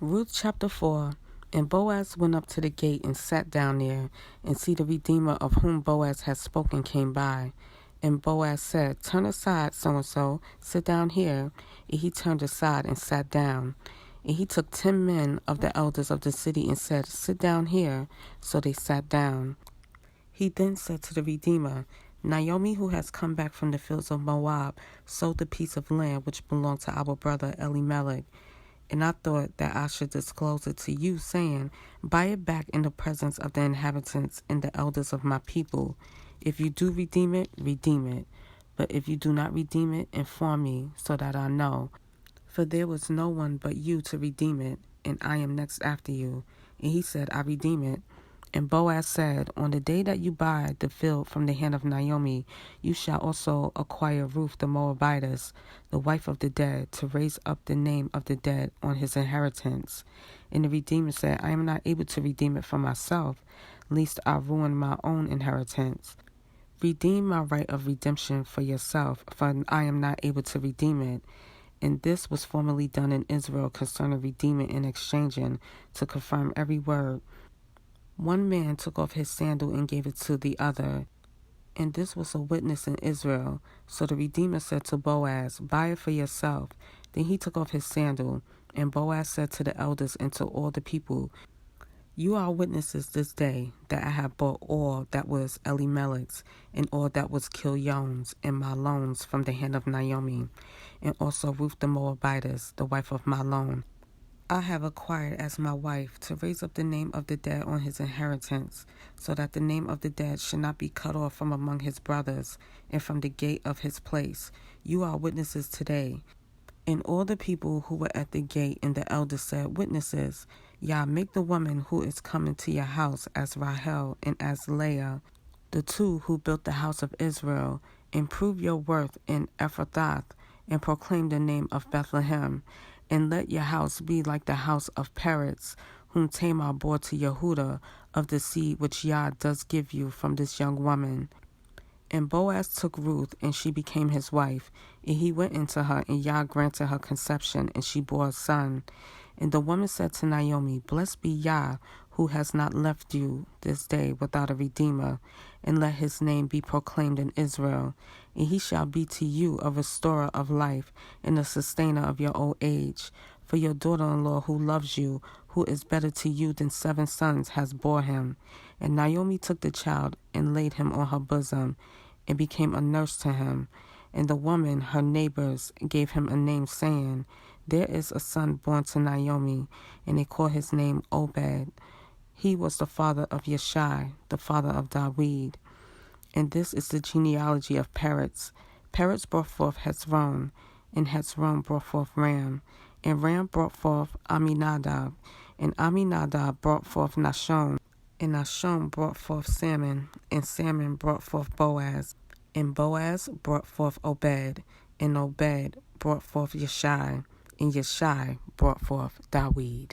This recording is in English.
Ruth Chapter 4. And Boaz went up to the gate and sat down there, and see the Redeemer of whom Boaz had spoken came by. And Boaz said, Turn aside, so-and-so, sit down here. And he turned aside and sat down. And he took 10 men of the elders of the city and said, Sit down here. So they sat down. He then said to the Redeemer, Naomi, who has come back from the fields of Moab, sold the piece of land which belonged to our brother Elimelech. And I thought that I should disclose it to you, saying, Buy it back in the presence of the inhabitants and the elders of my people. If you do redeem it, redeem it. But if you do not redeem it, inform me, so that I know. For there was no one but you to redeem it, and I am next after you. And he said, I redeem it. And Boaz said, On the day that you buy the field from the hand of Naomi, you shall also acquire Ruth the Moabitess, the wife of the dead, to raise up the name of the dead on his inheritance. And the Redeemer said, I am not able to redeem it for myself, lest I ruin my own inheritance. Redeem my right of redemption for yourself, for I am not able to redeem it. And this was formerly done in Israel concerning redeeming and exchanging, to confirm every word. One man took off his sandal and gave it to the other, and this was a witness in Israel. So the Redeemer said to Boaz, Buy it for yourself. Then he took off his sandal, and Boaz said to the elders and to all the people, You are witnesses this day that I have bought all that was Elimelech's, and all that was Kilion's, and Mahlon's from the hand of Naomi, and also Ruth the Moabitess, the wife of Mahlon. I have acquired as my wife to raise up the name of the dead on his inheritance, so that the name of the dead should not be cut off from among his brothers and from the gate of his place. You are witnesses today. And all the people who were at the gate and the elders said, Witnesses, Yah, make the woman who is coming to your house as Rahel and as Leah, the two who built the house of Israel, and prove your worth in Ephrathah, and proclaim the name of Bethlehem. And let your house be like the house of Peretz, whom Tamar bore to Yehudah, of the seed which Yah does give you from this young woman. And Boaz took Ruth, and she became his wife. And he went into her, and Yah granted her conception, and she bore a son. And the woman said to Naomi, Blessed be Yah, who has not left you this day without a redeemer, and let his name be proclaimed in Israel. And he shall be to you a restorer of life, and a sustainer of your old age. For your daughter-in-law who loves you, who is better to you than 7 sons, has bore him. And Naomi took the child, and laid him on her bosom, and became a nurse to him. And the woman, her neighbors, gave him a name, saying, There is a son born to Naomi, and they call his name Obed. He was the father of Yeshai, the father of Dawid. And this is the genealogy of Peretz. Peretz brought forth Hezron, and Hezron brought forth Ram. And Ram brought forth Aminadab, and Aminadab brought forth Nahshon. And Nahshon brought forth Salmon, and Salmon brought forth Boaz. And Boaz brought forth Obed, and Obed brought forth Yeshai, and Yeshai brought forth Dawid.